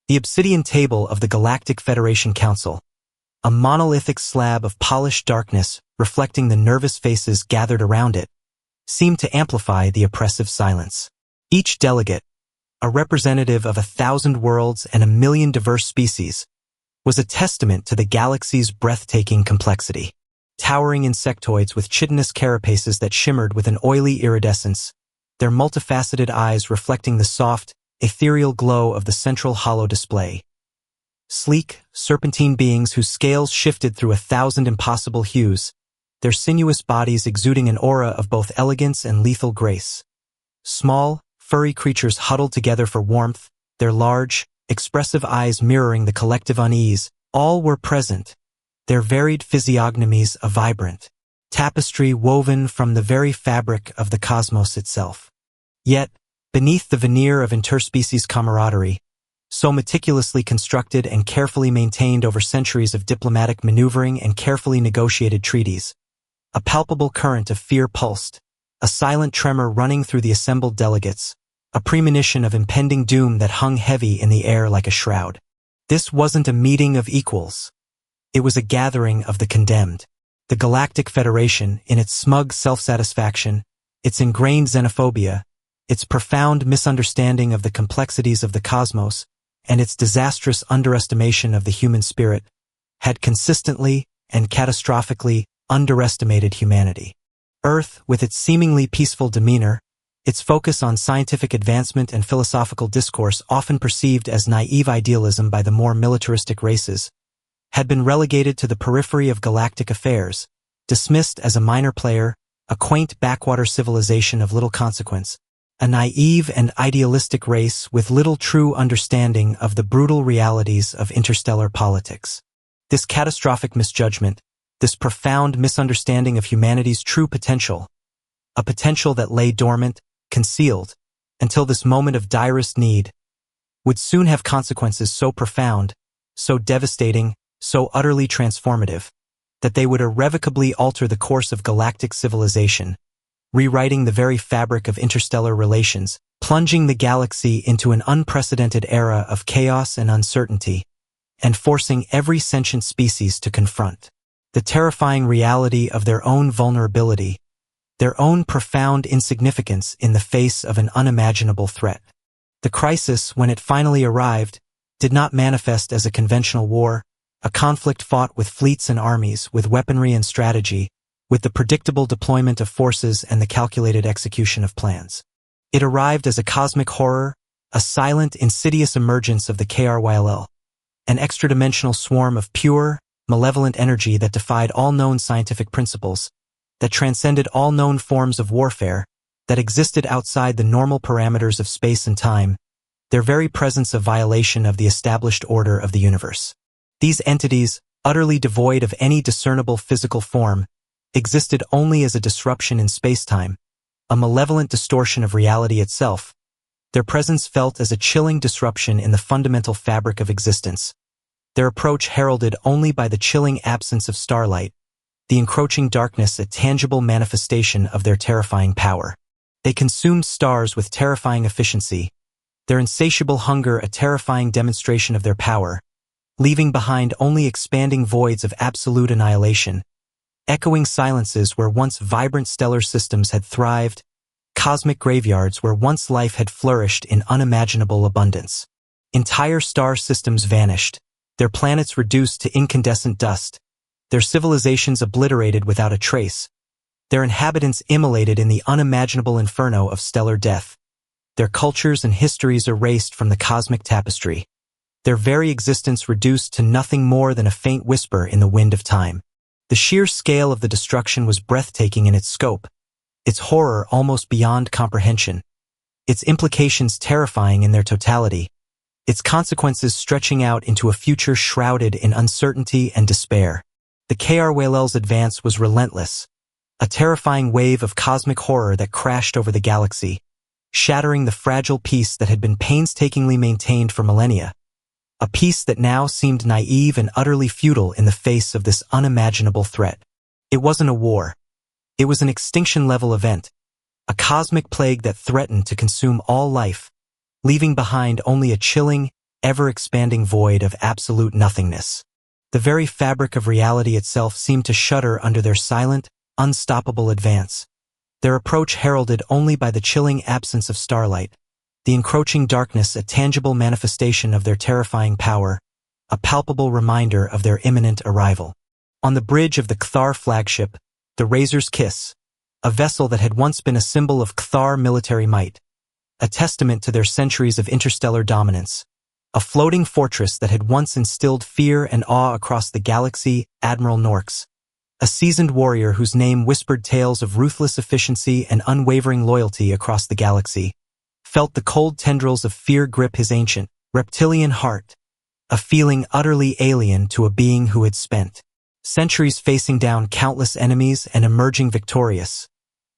The obsidian table of the Galactic Federation Council, a monolithic slab of polished darkness reflecting the nervous faces gathered around it, seemed to amplify the oppressive silence. Each delegate, a representative of 1,000 worlds and 1,000,000 diverse species, was a testament to the galaxy's breathtaking complexity. Towering insectoids with chitinous carapaces that shimmered with an oily iridescence, their multifaceted eyes reflecting the soft, ethereal glow of the central hollow display. Sleek, serpentine beings whose scales shifted through 1,000 impossible hues, their sinuous bodies exuding an aura of both elegance and lethal grace. Small, furry creatures huddled together for warmth, their large, expressive eyes mirroring the collective unease, all were present, their varied physiognomies a vibrant tapestry woven from the very fabric of the cosmos itself. Yet, beneath the veneer of interspecies camaraderie, so meticulously constructed and carefully maintained over centuries of diplomatic maneuvering and carefully negotiated treaties, a palpable current of fear pulsed, a silent tremor running through the assembled delegates, a premonition of impending doom that hung heavy in the air like a shroud. This wasn't a meeting of equals. It was a gathering of the condemned. The Galactic Federation, in its smug self-satisfaction, its ingrained xenophobia, its profound misunderstanding of the complexities of the cosmos, and its disastrous underestimation of the human spirit, had consistently and catastrophically underestimated humanity. Earth, with its seemingly peaceful demeanor, its focus on scientific advancement and philosophical discourse often perceived as naive idealism by the more militaristic races, had been relegated to the periphery of galactic affairs, dismissed as a minor player, a quaint backwater civilization of little consequence, a naive and idealistic race with little true understanding of the brutal realities of interstellar politics. This catastrophic misjudgment, this profound misunderstanding of humanity's true potential, a potential that lay dormant, concealed, until this moment of direst need, would soon have consequences so profound, so devastating, so utterly transformative, that they would irrevocably alter the course of galactic civilization, rewriting the very fabric of interstellar relations, plunging the galaxy into an unprecedented era of chaos and uncertainty, and forcing every sentient species to confront the terrifying reality of their own vulnerability, their own profound insignificance in the face of an unimaginable threat. The crisis, when it finally arrived, did not manifest as a conventional war, a conflict fought with fleets and armies, with weaponry and strategy, with the predictable deployment of forces and the calculated execution of plans. It arrived as a cosmic horror, a silent, insidious emergence of the KRYLL, an extra-dimensional swarm of pure, malevolent energy that defied all known scientific principles, that transcended all known forms of warfare, that existed outside the normal parameters of space and time, their very presence a violation of the established order of the universe. These entities, utterly devoid of any discernible physical form, existed only as a disruption in space-time, a malevolent distortion of reality itself, their presence felt as a chilling disruption in the fundamental fabric of existence, their approach heralded only by the chilling absence of starlight, the encroaching darkness a tangible manifestation of their terrifying power. They consumed stars with terrifying efficiency, their insatiable hunger a terrifying demonstration of their power, leaving behind only expanding voids of absolute annihilation, echoing silences where once vibrant stellar systems had thrived, cosmic graveyards where once life had flourished in unimaginable abundance. Entire star systems vanished, their planets reduced to incandescent dust, their civilizations obliterated without a trace, their inhabitants immolated in the unimaginable inferno of stellar death, their cultures and histories erased from the cosmic tapestry, their very existence reduced to nothing more than a faint whisper in the wind of time. The sheer scale of the destruction was breathtaking in its scope, its horror almost beyond comprehension, its implications terrifying in their totality, its consequences stretching out into a future shrouded in uncertainty and despair. The KRYLL's advance was relentless, a terrifying wave of cosmic horror that crashed over the galaxy, shattering the fragile peace that had been painstakingly maintained for millennia, a peace that now seemed naive and utterly futile in the face of this unimaginable threat. It wasn't a war. It was an extinction-level event, a cosmic plague that threatened to consume all life, leaving behind only a chilling, ever-expanding void of absolute nothingness. The very fabric of reality itself seemed to shudder under their silent, unstoppable advance, their approach heralded only by the chilling absence of starlight, the encroaching darkness a tangible manifestation of their terrifying power, a palpable reminder of their imminent arrival. On the bridge of the Cthar flagship, the Razor's Kiss, a vessel that had once been a symbol of Cthar military might, a testament to their centuries of interstellar dominance, a floating fortress that had once instilled fear and awe across the galaxy, Admiral Norks, a seasoned warrior whose name whispered tales of ruthless efficiency and unwavering loyalty across the galaxy, felt the cold tendrils of fear grip his ancient, reptilian heart, a feeling utterly alien to a being who had spent centuries facing down countless enemies and emerging victorious,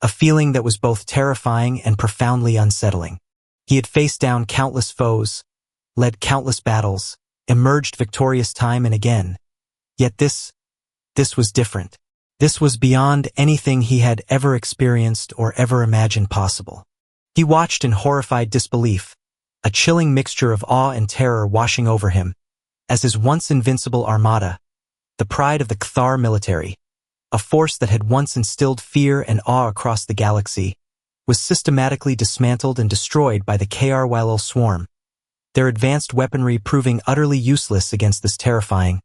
a feeling that was both terrifying and profoundly unsettling. He had faced down countless foes, led countless battles, emerged victorious time and again. Yet this was different. This was beyond anything he had ever experienced or ever imagined possible. He watched in horrified disbelief, a chilling mixture of awe and terror washing over him, as his once invincible armada, the pride of the Cthar military, a force that had once instilled fear and awe across the galaxy, was systematically dismantled and destroyed by the HFY swarm, their advanced weaponry proving utterly useless against this terrifying,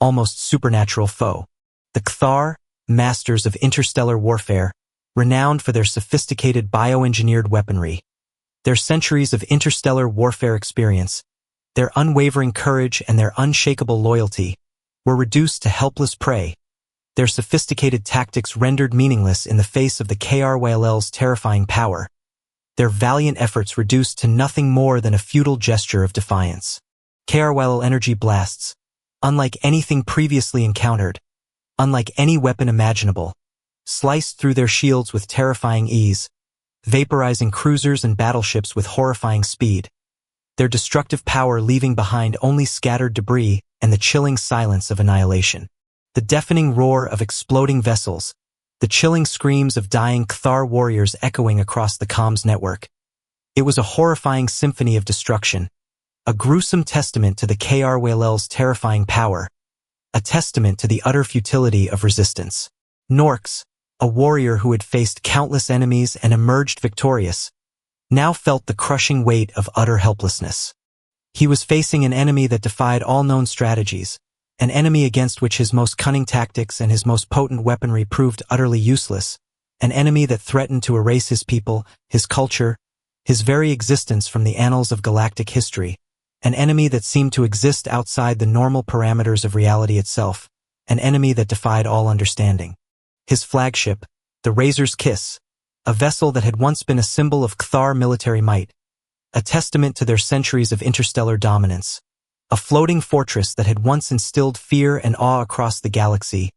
almost supernatural foe. The Cthar, masters of interstellar warfare, renowned for their sophisticated bioengineered weaponry, their centuries of interstellar warfare experience, their unwavering courage and their unshakable loyalty, were reduced to helpless prey, their sophisticated tactics rendered meaningless in the face of the HFY's terrifying power, their valiant efforts reduced to nothing more than a futile gesture of defiance. HFY energy blasts, unlike anything previously encountered, unlike any weapon imaginable, sliced through their shields with terrifying ease, vaporizing cruisers and battleships with horrifying speed, their destructive power leaving behind only scattered debris and the chilling silence of annihilation. The deafening roar of exploding vessels, the chilling screams of dying Cthar warriors echoing across the comms network. It was a horrifying symphony of destruction, a gruesome testament to the HFY's terrifying power, a testament to the utter futility of resistance. Norks, a warrior who had faced countless enemies and emerged victorious, now felt the crushing weight of utter helplessness. He was facing an enemy that defied all known strategies, an enemy against which his most cunning tactics and his most potent weaponry proved utterly useless, an enemy that threatened to erase his people, his culture, his very existence from the annals of galactic history, an enemy that seemed to exist outside the normal parameters of reality itself, an enemy that defied all understanding. His flagship, the Razor's Kiss, a vessel that had once been a symbol of Cthar military might, a testament to their centuries of interstellar dominance, a floating fortress that had once instilled fear and awe across the galaxy,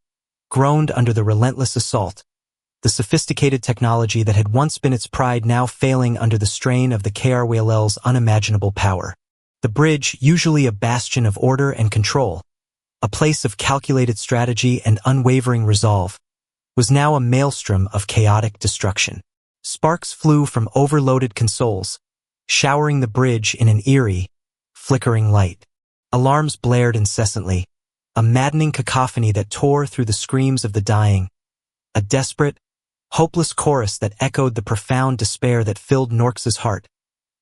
groaned under the relentless assault, the sophisticated technology that had once been its pride now failing under the strain of the HFY's unimaginable power. The bridge, usually a bastion of order and control, a place of calculated strategy and unwavering resolve, was now a maelstrom of chaotic destruction. Sparks flew from overloaded consoles, showering the bridge in an eerie, flickering light. Alarms blared incessantly, a maddening cacophony that tore through the screams of the dying, a desperate, hopeless chorus that echoed the profound despair that filled Norks's heart,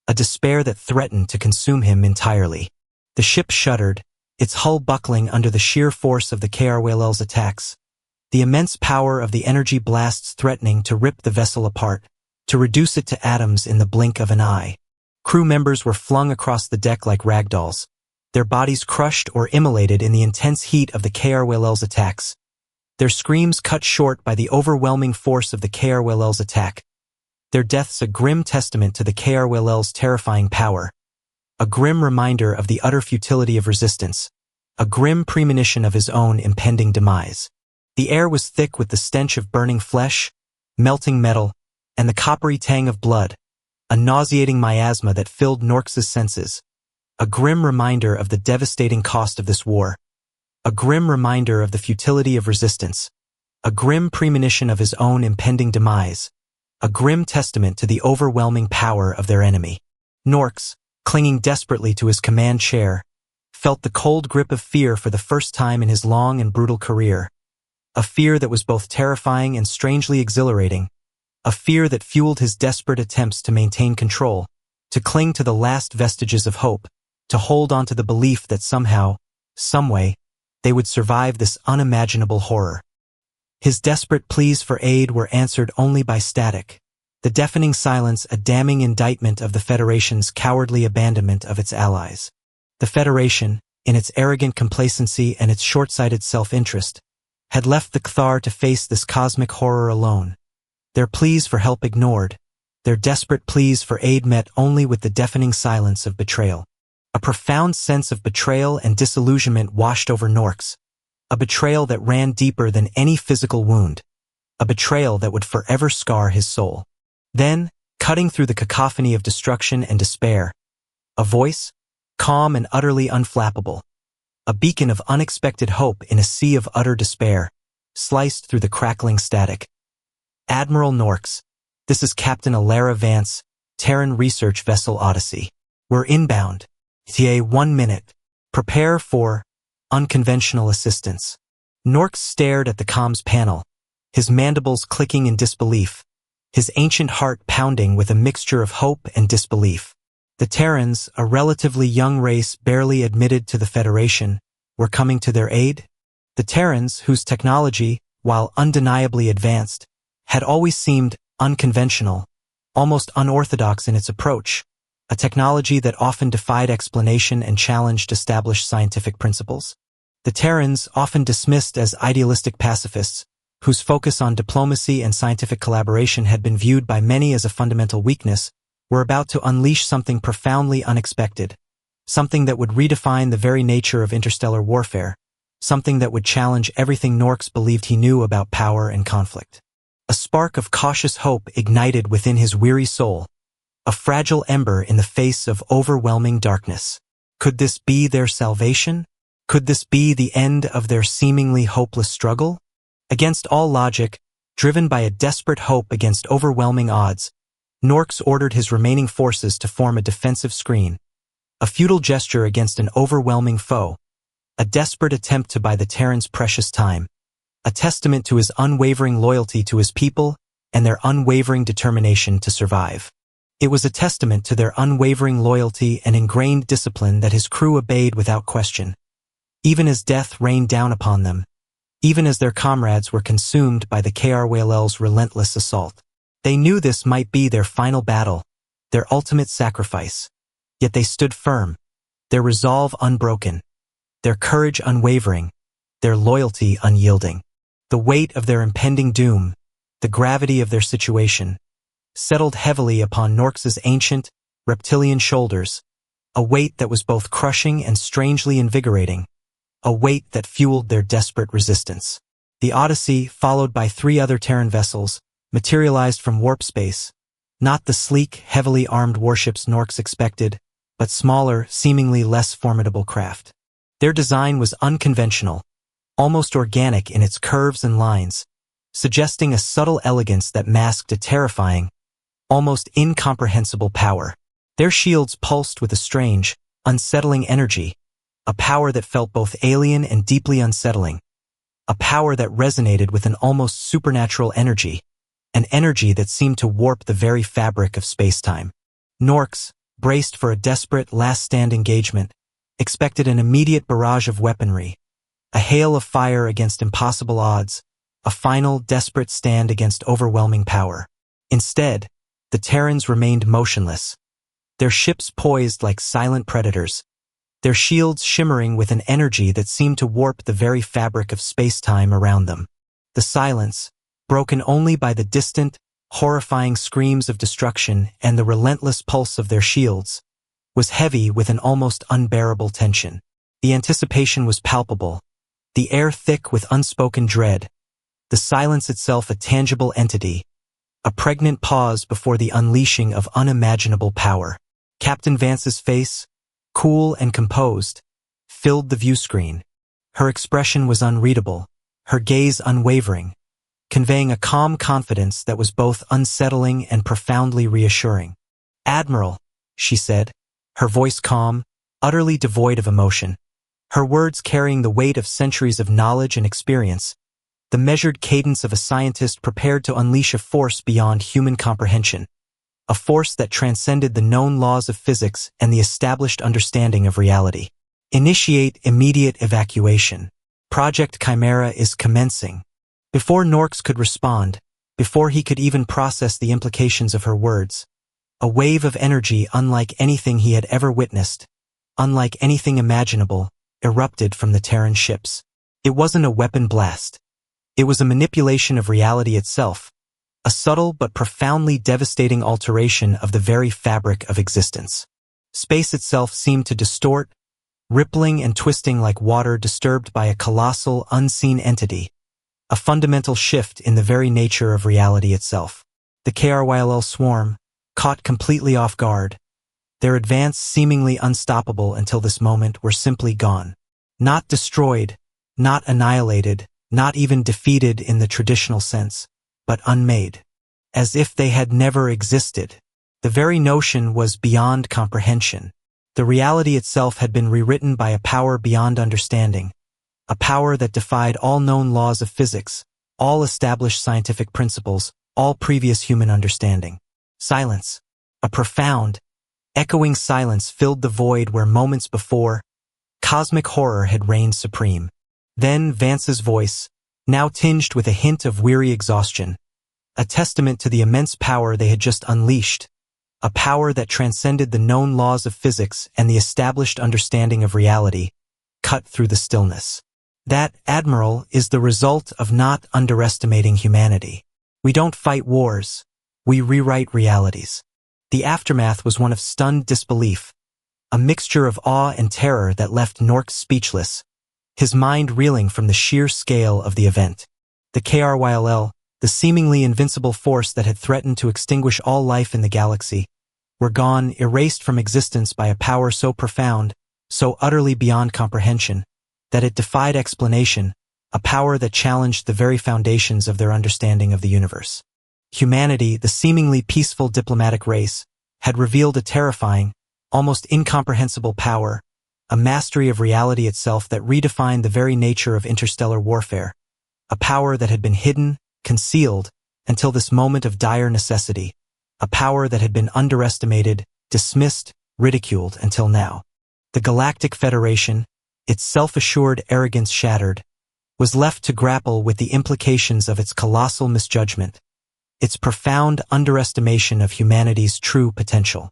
a despair that threatened to consume him entirely. The ship shuddered, its hull buckling under the sheer force of the HFY's attacks, the immense power of the energy blasts threatening to rip the vessel apart, to reduce it to atoms in the blink of an eye. Crew members were flung across the deck like ragdolls, their bodies crushed or immolated in the intense heat of the HFY's attacks, their screams cut short by the overwhelming force of the HFY's attack, their deaths a grim testament to the HFY's terrifying power, a grim reminder of the utter futility of resistance, a grim premonition of his own impending demise. The air was thick with the stench of burning flesh, melting metal, and the coppery tang of blood, a nauseating miasma that filled Norks's senses, a grim reminder of the devastating cost of this war, a grim reminder of the futility of resistance, a grim premonition of his own impending demise, a grim testament to the overwhelming power of their enemy. Norks, clinging desperately to his command chair, felt the cold grip of fear for the first time in his long and brutal career. A fear that was both terrifying and strangely exhilarating. A fear that fueled his desperate attempts to maintain control, to cling to the last vestiges of hope, to hold on to the belief that somehow, someway, they would survive this unimaginable horror. His desperate pleas for aid were answered only by static, the deafening silence a damning indictment of the Federation's cowardly abandonment of its allies. The Federation, in its arrogant complacency and its short-sighted self-interest, had left the Cthar to face this cosmic horror alone. Their pleas for help ignored, their desperate pleas for aid met only with the deafening silence of betrayal. A profound sense of betrayal and disillusionment washed over Norks, a betrayal that ran deeper than any physical wound, a betrayal that would forever scar his soul. Then, cutting through the cacophony of destruction and despair, a voice, calm and utterly unflappable, a beacon of unexpected hope in a sea of utter despair, sliced through the crackling static. Admiral Norks, this is Captain Alara Vance, Terran Research Vessel Odyssey. We're inbound. TA 1 minute. Prepare for unconventional assistance. Norks stared at the comms panel, his mandibles clicking in disbelief, his ancient heart pounding with a mixture of hope and disbelief. The Terrans, a relatively young race barely admitted to the Federation, were coming to their aid. The Terrans, whose technology, while undeniably advanced, had always seemed unconventional, almost unorthodox in its approach, a technology that often defied explanation and challenged established scientific principles. The Terrans, often dismissed as idealistic pacifists, whose focus on diplomacy and scientific collaboration had been viewed by many as a fundamental weakness, were about to unleash something profoundly unexpected, something that would redefine the very nature of interstellar warfare, something that would challenge everything Norks believed he knew about power and conflict. A spark of cautious hope ignited within his weary soul, a fragile ember in the face of overwhelming darkness. Could this be their salvation? Could this be the end of their seemingly hopeless struggle? Against all logic, driven by a desperate hope against overwhelming odds, Norks ordered his remaining forces to form a defensive screen, a futile gesture against an overwhelming foe, a desperate attempt to buy the Terrans' precious time, a testament to his unwavering loyalty to his people and their unwavering determination to survive. It was a testament to their unwavering loyalty and ingrained discipline that his crew obeyed without question, even as death rained down upon them, even as their comrades were consumed by the KRWL's relentless assault. They knew this might be their final battle, their ultimate sacrifice. Yet they stood firm, their resolve unbroken, their courage unwavering, their loyalty unyielding. The weight of their impending doom, the gravity of their situation, settled heavily upon Norks's ancient, reptilian shoulders, a weight that was both crushing and strangely invigorating, a weight that fueled their desperate resistance. The Odyssey, followed by 3 other Terran vessels, materialized from warp space, not the sleek, heavily armed warships Norks expected, but smaller, seemingly less formidable craft. Their design was unconventional, almost organic in its curves and lines, suggesting a subtle elegance that masked a terrifying, almost incomprehensible power. Their shields pulsed with a strange, unsettling energy, a power that felt both alien and deeply unsettling, a power that resonated with an almost supernatural energy, an energy that seemed to warp the very fabric of space-time. Norks, braced for a desperate last-stand engagement, expected an immediate barrage of weaponry, a hail of fire against impossible odds, a final, desperate stand against overwhelming power. Instead, the Terrans remained motionless, their ships poised like silent predators, their shields shimmering with an energy that seemed to warp the very fabric of space-time around them. The silence, broken only by the distant, horrifying screams of destruction and the relentless pulse of their shields, was heavy with an almost unbearable tension. The anticipation was palpable, the air thick with unspoken dread, the silence itself a tangible entity, a pregnant pause before the unleashing of unimaginable power. Captain Vance's face, cool and composed, filled the view screen. Her expression was unreadable, her gaze unwavering, conveying a calm confidence that was both unsettling and profoundly reassuring. "Admiral," she said, her voice calm, utterly devoid of emotion, her words carrying the weight of centuries of knowledge and experience, the measured cadence of a scientist prepared to unleash a force beyond human comprehension, a force that transcended the known laws of physics and the established understanding of reality. Initiate immediate evacuation. Project Chimera is commencing. Before Norks could respond, before he could even process the implications of her words, a wave of energy unlike anything he had ever witnessed, unlike anything imaginable, erupted from the Terran ships. It wasn't a weapon blast. It was a manipulation of reality itself, a subtle but profoundly devastating alteration of the very fabric of existence. Space itself seemed to distort, rippling and twisting like water disturbed by a colossal, unseen entity, a fundamental shift in the very nature of reality itself. The KRYLL swarm, caught completely off guard, their advance seemingly unstoppable until this moment, were simply gone. Not destroyed, not annihilated, not even defeated in the traditional sense, but unmade. As if they had never existed. The very notion was beyond comprehension. The reality itself had been rewritten by a power beyond understanding, a power that defied all known laws of physics, all established scientific principles, all previous human understanding. Silence. A profound, echoing silence filled the void where moments before, cosmic horror had reigned supreme. Then Vance's voice, now tinged with a hint of weary exhaustion, a testament to the immense power they had just unleashed, a power that transcended the known laws of physics and the established understanding of reality, cut through the stillness. That, Admiral, is the result of not underestimating humanity. We don't fight wars. We rewrite realities. The aftermath was one of stunned disbelief, a mixture of awe and terror that left Norks speechless, his mind reeling from the sheer scale of the event. The KRYLL, the seemingly invincible force that had threatened to extinguish all life in the galaxy, were gone, erased from existence by a power so profound, so utterly beyond comprehension, that it defied explanation, a power that challenged the very foundations of their understanding of the universe. Humanity, the seemingly peaceful diplomatic race, had revealed a terrifying, almost incomprehensible power, a mastery of reality itself that redefined the very nature of interstellar warfare, a power that had been hidden, concealed, until this moment of dire necessity, a power that had been underestimated, dismissed, ridiculed until now. The Galactic Federation, its self-assured arrogance shattered, was left to grapple with the implications of its colossal misjudgment, its profound underestimation of humanity's true potential.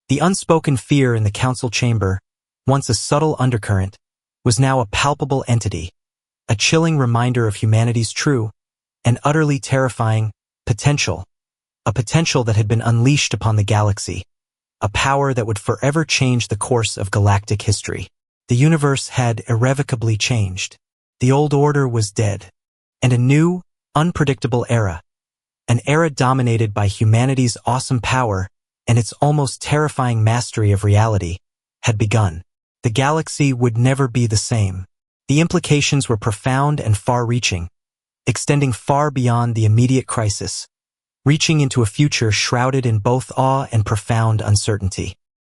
The unspoken fear in the council chamber, once a subtle undercurrent, was now a palpable entity, a chilling reminder of humanity's true and utterly terrifying potential, a potential that had been unleashed upon the galaxy, a power that would forever change the course of galactic history. The universe had irrevocably changed. The old order was dead, and a new, unpredictable era, an era dominated by humanity's awesome power and its almost terrifying mastery of reality, had begun. The galaxy would never be the same. The implications were profound and far-reaching, extending far beyond the immediate crisis, reaching into a future shrouded in both awe and profound uncertainty.